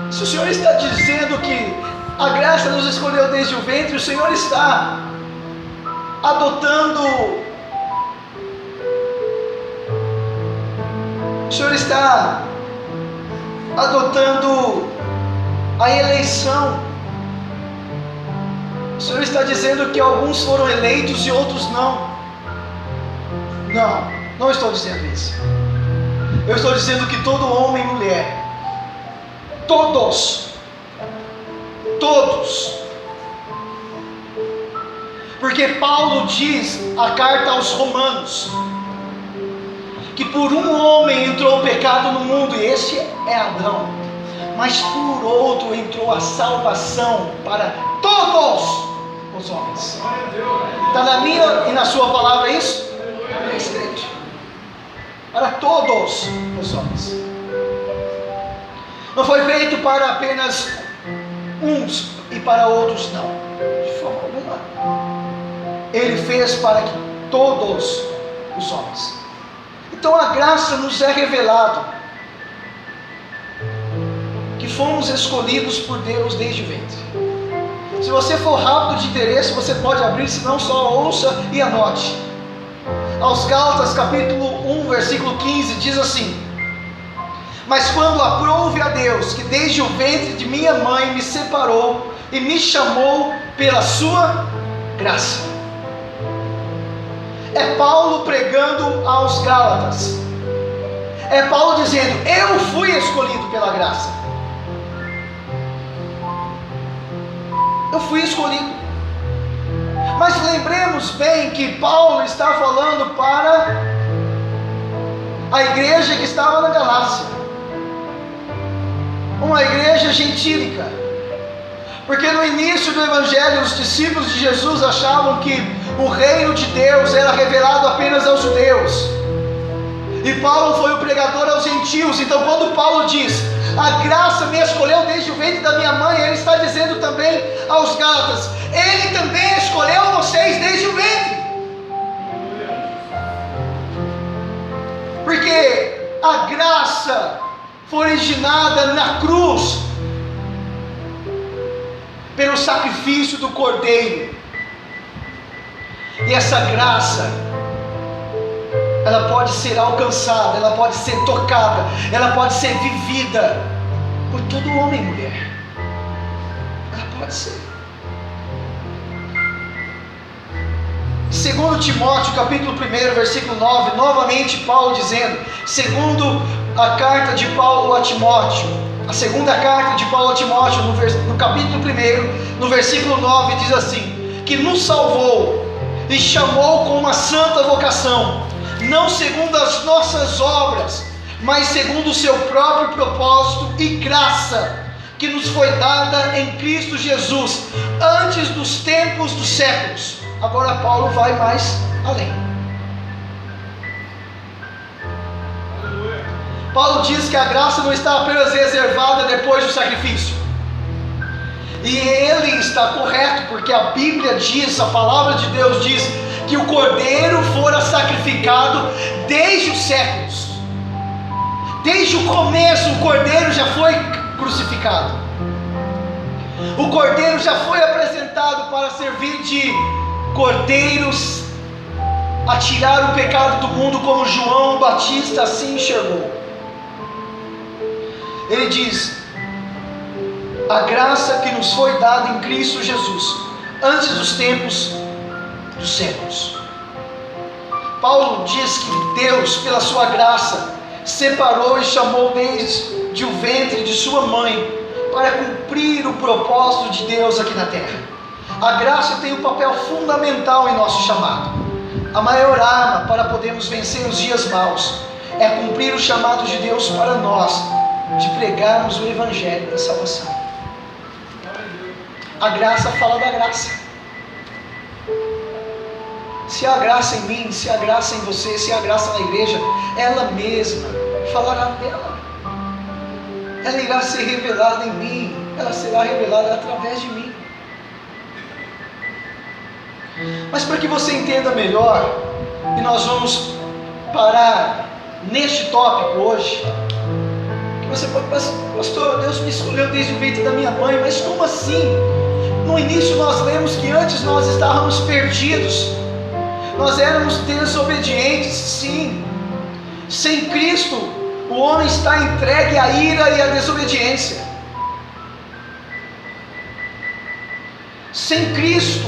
o Senhor está dizendo que a graça nos escolheu desde o ventre, o Senhor está adotando, o Senhor está adotando a eleição. O Senhor está dizendo que alguns foram eleitos e outros não. Não estou dizendo isso. Eu estou dizendo que todo homem e mulher, todos, porque Paulo diz a carta aos Romanos que por um homem entrou o pecado no mundo, e esse é Adão, mas por outro entrou a salvação para todos os homens. Está na minha e na sua palavra isso? É escrito. Para todos os homens. Não foi feito para apenas uns e para outros não, de forma alguma. Ele fez para que todos os homens. Então a graça nos é revelado que fomos escolhidos por Deus desde o ventre. Se você for rápido de interesse, você pode abrir, se não só ouça e anote. Aos Gálatas capítulo 1 versículo 15 diz assim: mas quando aprouve a Deus, que desde o ventre de minha mãe me separou e me chamou pela sua graça. É Paulo pregando aos Gálatas. É Paulo dizendo: eu fui escolhido pela graça. Eu fui escolhido. Mas lembremos bem que Paulo está falando para a igreja que estava na Galácia, uma igreja gentílica, porque no início do evangelho os discípulos de Jesus achavam que o reino de Deus era revelado apenas aos judeus, e Paulo foi o pregador aos gentios. Então quando Paulo diz: a graça me escolheu desde o ventre da minha mãe, ele está dizendo também aos Gálatas: ele também escolheu vocês desde o ventre. Porque a graça foi originada na cruz, pelo sacrifício do Cordeiro. E essa graça, ela pode ser alcançada, ela pode ser tocada, ela pode ser vivida por todo homem e mulher. Ela pode ser. Segundo Timóteo capítulo 1 versículo 9, novamente Paulo dizendo, segundo a carta de Paulo a Timóteo, a segunda carta de Paulo a Timóteo, no capítulo 1, no versículo 9, diz assim: que nos salvou e chamou com uma santa vocação, não segundo as nossas obras, mas segundo o seu próprio propósito e graça, que nos foi dada em Cristo Jesus, antes dos tempos dos séculos. Agora Paulo vai mais além. Paulo diz que a graça não está apenas reservada depois do sacrifício. E ele está correto, porque a Bíblia diz, a palavra de Deus diz, que o Cordeiro fora sacrificado desde os séculos. Desde o começo o Cordeiro já foi crucificado. O Cordeiro já foi apresentado para servir de Cordeiros a tirar o pecado do mundo, como João Batista assim enxergou. Ele diz: a graça que nos foi dada em Cristo Jesus, antes dos tempos dos séculos. Paulo diz que Deus, pela sua graça, separou e chamou desde o ventre de sua mãe, para cumprir o propósito de Deus aqui na terra. A graça tem um papel fundamental em nosso chamado. A maior arma para podermos vencer os dias maus é cumprir o chamado de Deus para nós, de pregarmos o Evangelho da salvação. A graça fala da graça. Se há graça em mim, se há graça em você, se há graça na igreja, ela mesma falará dela. Ela irá ser revelada em mim, ela será revelada através de mim. Mas para que você entenda melhor, e nós vamos parar neste tópico hoje, que você pode pensar, pastor, Deus me escolheu desde o ventre da minha mãe, mas como assim? No início nós lemos que antes nós estávamos perdidos, nós éramos desobedientes, sim. Sem Cristo, o homem está entregue à ira e à desobediência. Sem Cristo,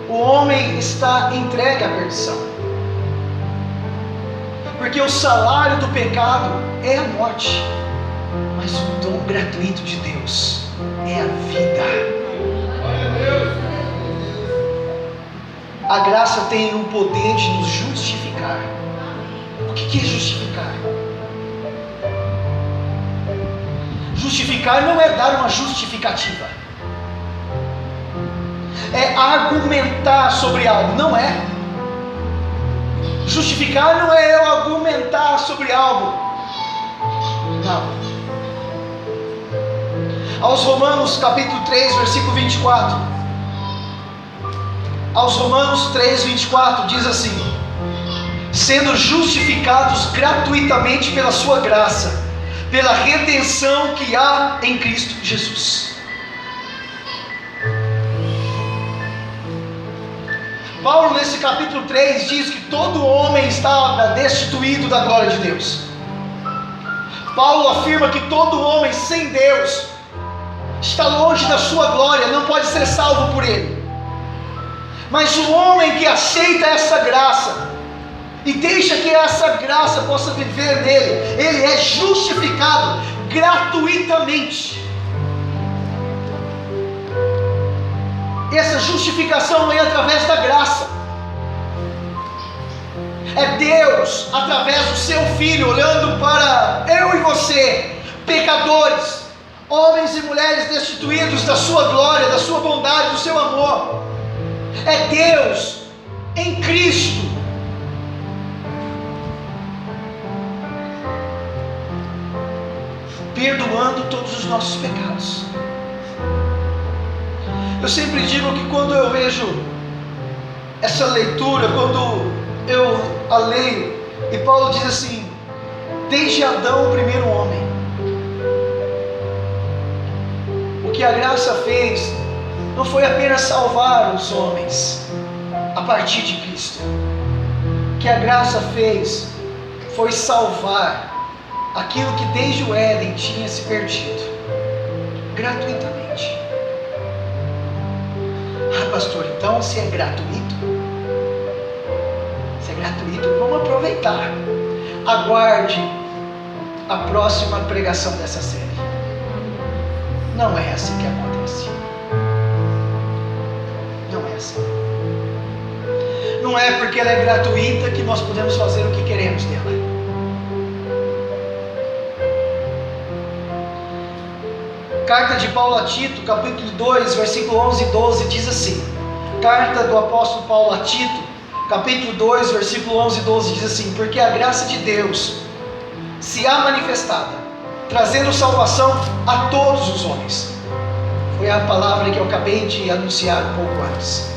o homem está entregue à perdição. Porque o salário do pecado é a morte, mas o dom gratuito de Deus é a vida. A graça tem o poder de nos justificar. O que é justificar? Justificar não é dar uma justificativa, é argumentar sobre algo, não é? Justificar não é eu argumentar sobre algo, não. Aos Romanos capítulo 3, versículo 24, aos Romanos 3, 24, diz assim: sendo justificados gratuitamente pela sua graça, pela redenção que há em Cristo Jesus. Paulo nesse capítulo 3 diz que todo homem estava destituído da glória de Deus. Paulo afirma que todo homem sem Deus está longe da sua glória, não pode ser salvo por ele. Mas o homem que aceita essa graça e deixa que essa graça possa viver nele, ele é justificado gratuitamente. Essa justificação vem através da graça. É Deus, através do seu Filho, olhando para eu e você, pecadores, homens e mulheres destituídos da sua glória, da sua bondade, do seu amor. É Deus em Cristo perdoando todos os nossos pecados. Eu sempre digo que quando eu vejo essa leitura, quando eu a leio, e Paulo diz assim: desde Adão, o primeiro homem, o que a graça fez não foi apenas salvar os homens a partir de Cristo. O que a graça fez foi salvar aquilo que desde o Éden tinha se perdido, gratuitamente. Ah, pastor, então se é gratuito, vamos aproveitar. Aguarde a próxima pregação dessa série. Não é assim que acontece. Não é assim. Não é porque ela é gratuita que nós podemos fazer o que queremos dela. Carta de Paulo a Tito, capítulo 2, versículo 11 e 12, diz assim. Carta do apóstolo Paulo a Tito, capítulo 2, versículo 11 e 12, diz assim: porque a graça de Deus se há manifestada, trazendo salvação a todos os homens. Foi a palavra que eu acabei de anunciar um pouco antes.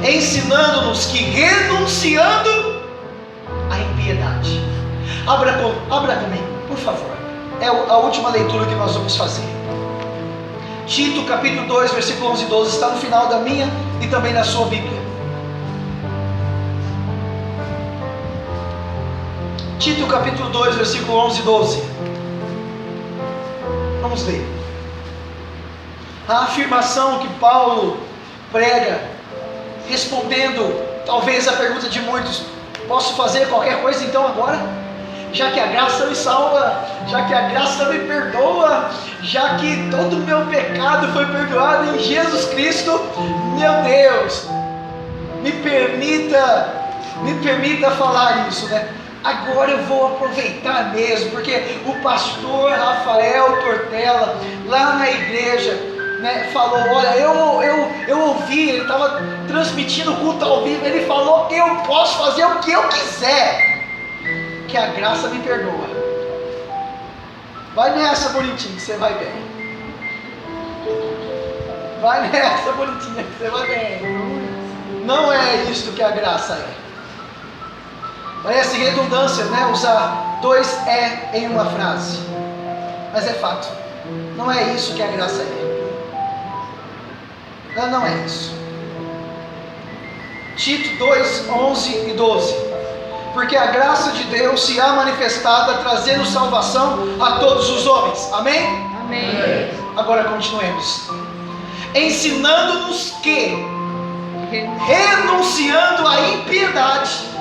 Ensinando-nos que, renunciando à impiedade. Abra comigo, por favor. É a última leitura que nós vamos fazer. Tito capítulo 2, versículo 11 e 12, está no final da minha e também na sua Bíblia. Tito capítulo 2, versículo 11 e 12. Vamos ler. A afirmação que Paulo prega, respondendo talvez a pergunta de muitos: posso fazer qualquer coisa então agora? Já que a graça me salva, já que a graça me perdoa, já que todo o meu pecado foi perdoado em Jesus Cristo, meu Deus, me permita falar isso, né? Agora eu vou aproveitar mesmo, porque o pastor Rafael Tortella, lá na igreja, né, falou, olha, eu ouvi, ele estava transmitindo o culto ao vivo, ele falou que eu posso fazer o que eu quiser, que a graça me perdoa. Vai nessa, bonitinho, que você vai bem. Vai nessa, bonitinha, que você vai bem. Não é isto que a graça é. Parece redundância, né? Usar dois é em uma frase. Mas é fato. Não é isso que a graça é. Não é isso. Tito 2, 11 e 12. Porque a graça de Deus se há manifestada, trazendo salvação a todos os homens. Amém? Amém. Agora continuemos. Ensinando-nos que, renunciando à impiedade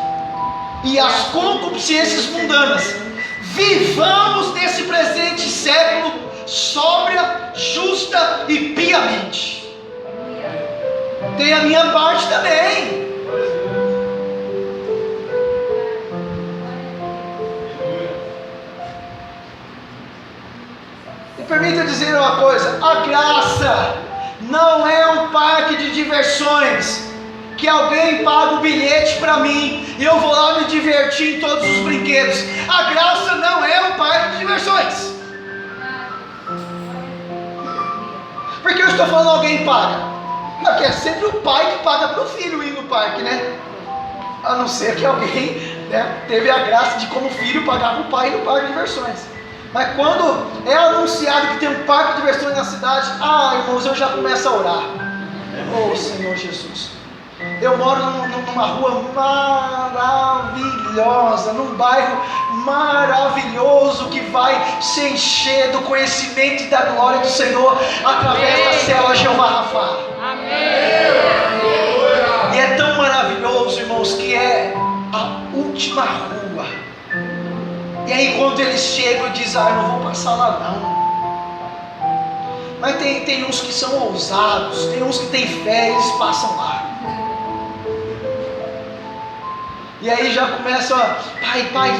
e às concupiscências mundanas, vivamos nesse presente século sóbria, justa e piamente. Tem a minha parte também. Me permita dizer uma coisa: a graça não é um parque de diversões que alguém paga o bilhete para mim e eu vou lá me divertir em todos os brinquedos. A graça não é um parque de diversões. Por que eu estou falando alguém paga? Porque é sempre o pai que paga para o filho ir no parque, né? A não ser que alguém, né, teve a graça de, como filho, pagar para o pai ir no parque de diversões. Mas quando é anunciado que tem um parque de diversões na cidade, irmãos, eu já começo a orar. Oh, Senhor Jesus. Eu moro numa rua maravilhosa, num bairro maravilhoso que vai se encher do conhecimento e da glória do Senhor através da célula Jeová Rafá. E é tão maravilhoso, irmãos, que é a última rua. E aí quando eles chegam e dizem, eu não vou passar lá não. Mas tem uns que são ousados, tem uns que têm fé, eles passam lá. E aí já começa, pai,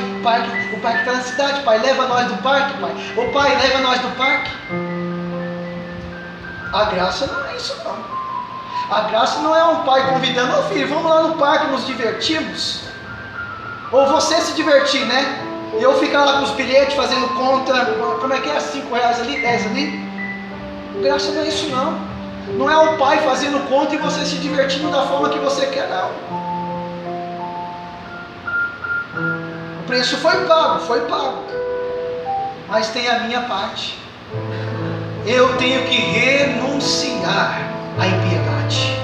o parque está na cidade, pai, leva nós do parque, pai. Ô pai, leva nós do parque. A graça não é isso não. A graça não é um pai convidando, ô filho, vamos lá no parque nos divertirmos. Ou você se divertir, né? E eu ficar lá com os bilhetes fazendo conta, como é que é? 5 reais ali, 10 ali? Graça não é isso não. Não é o pai fazendo conta e você se divertindo da forma que você quer, não. O preço foi pago. Mas tem a minha parte. Eu tenho que renunciar à impiedade.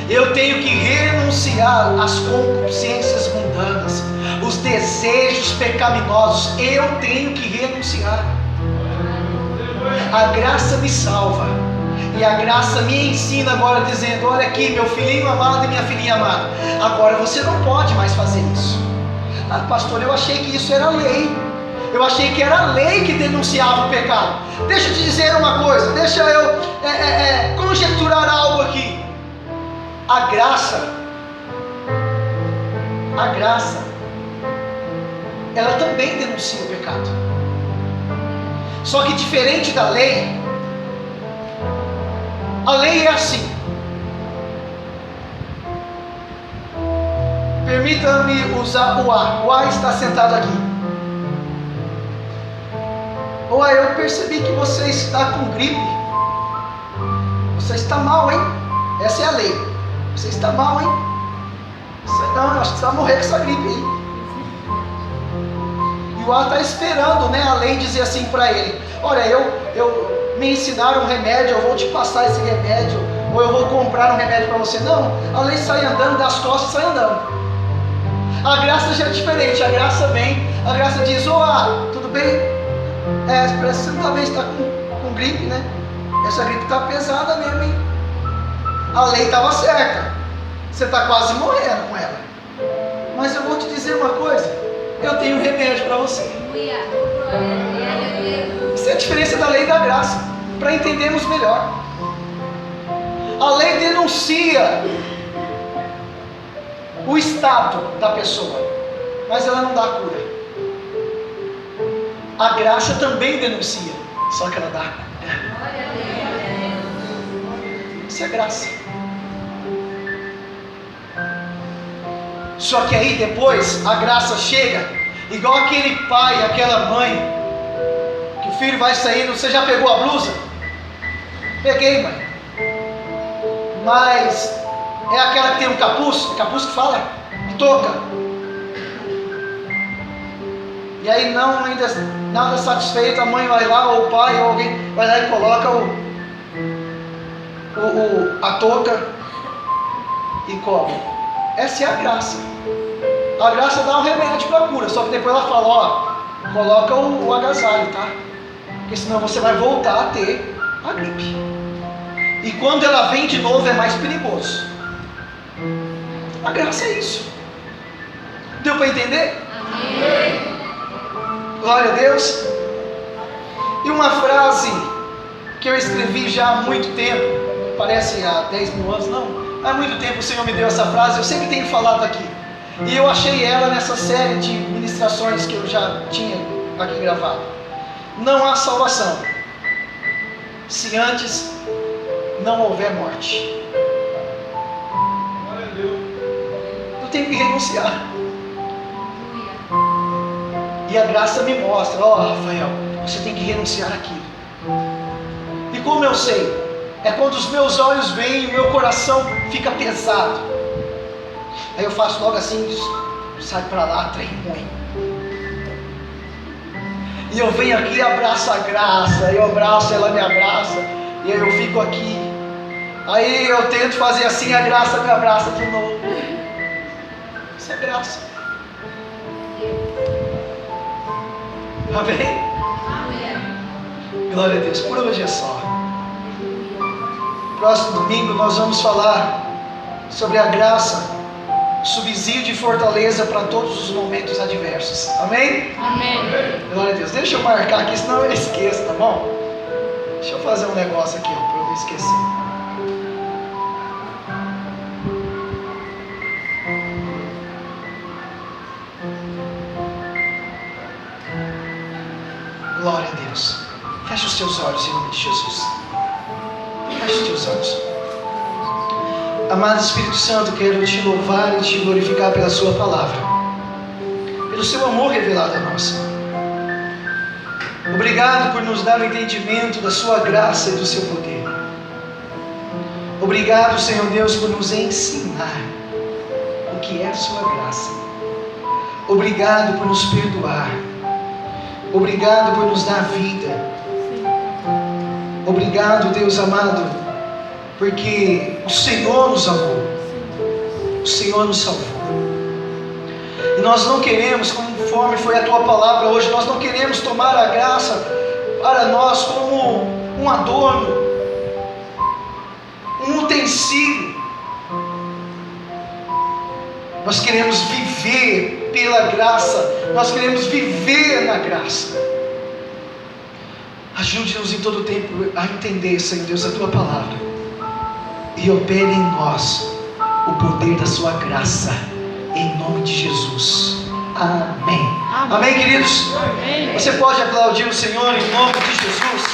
Eu tenho que renunciar às concupiscências mundanas, os desejos pecaminosos. Eu tenho que renunciar. A graça me salva. E a graça me ensina agora dizendo, olha aqui, meu filhinho amado e minha filhinha amada, agora você não pode mais fazer isso. Pastor, eu achei que isso era lei. Eu achei que era a lei que denunciava o pecado. Deixa eu te dizer uma coisa, deixa eu conjecturar algo aqui. A graça, ela também denuncia o pecado. Só que diferente da lei, a lei é assim. Permita-me usar o A. O A está sentado aqui. O A, eu percebi que você está com gripe. Você está mal, hein? Essa é a lei. Você está mal, hein? Não, acho que você vai morrer com essa gripe aí. E o A está esperando, né? A lei dizer assim para ele: olha, me ensinaram um remédio, eu vou te passar esse remédio, ou eu vou comprar um remédio para você. Não, a lei sai andando, das costas sai andando. A graça já é diferente. A graça vem, a graça diz: tudo bem? Parece que você também está com gripe, né? Essa gripe está pesada mesmo, hein? A lei estava certa, você está quase morrendo com ela. Mas eu vou te dizer uma coisa: eu tenho um remédio para você. Isso é a diferença da lei e da graça, para entendermos melhor. A lei denuncia o estado da pessoa, mas ela não dá a cura. A graça também denuncia, só que ela dá a cura. Isso é graça. Só que aí depois a graça chega, igual aquele pai, aquela mãe, que o filho vai saindo. Você já pegou a blusa? Peguei, mãe. Mas é aquela que tem um capuz? É capuz que fala? Touca. E aí não, ainda nada satisfeito, a mãe vai lá, ou o pai, ou alguém vai lá e coloca a touca e cobre. Essa é a graça. A graça dá um remédio para a cura, só que depois ela fala, ó, coloca o agasalho, tá? Porque senão você vai voltar a ter a gripe. E quando ela vem de novo é mais perigoso. A graça é isso. Deu para entender? Amém. Glória a Deus. E uma frase que eu escrevi já há muito tempo, parece há 10 mil anos, não, há muito tempo o Senhor me deu essa frase, eu sempre tenho falado aqui. E eu achei ela nessa série de ministrações que eu já tinha aqui gravado. Não há salvação se antes não houver morte. Eu tenho que renunciar. E a graça me mostra, ó, Rafael, você tem que renunciar àquilo. E como eu sei? É quando os meus olhos veem e o meu coração fica pesado. Aí eu faço logo assim, sai para lá, trem ruim. E eu venho aqui e abraço a graça, eu abraço, ela me abraça, e aí eu fico aqui. Aí eu tento fazer assim, a graça me abraça de novo. Isso é graça. Amém? Glória a Deus. Por hoje é só. Próximo domingo nós vamos falar sobre a graça, subsídio e fortaleza para todos os momentos adversos. Amém? Amém. Glória a Deus. Deixa eu marcar aqui, senão eu esqueço, tá bom? Deixa eu fazer um negócio aqui, para eu não esquecer. Glória a Deus. Feche os teus olhos em nome de Jesus. Feche os teus olhos. Amado Espírito Santo, quero te louvar e te glorificar pela sua palavra, pelo seu amor revelado a nós. Obrigado por nos dar o entendimento da sua graça e do seu poder. Obrigado, Senhor Deus, por nos ensinar o que é a sua graça. Obrigado por nos perdoar. Obrigado por nos dar vida. Obrigado, Deus amado, porque o Senhor nos amou. O Senhor nos salvou. E nós não queremos, conforme foi a tua palavra hoje, nós não queremos tomar a graça para nós como um adorno, um utensílio. Nós queremos viver pela graça, nós queremos viver na graça. Ajude-nos em todo o tempo a entender, Senhor Deus, a tua palavra, e opere em nós o poder da sua graça, em nome de Jesus. Amém. Amém, queridos? Amém. Você pode aplaudir o Senhor em nome de Jesus.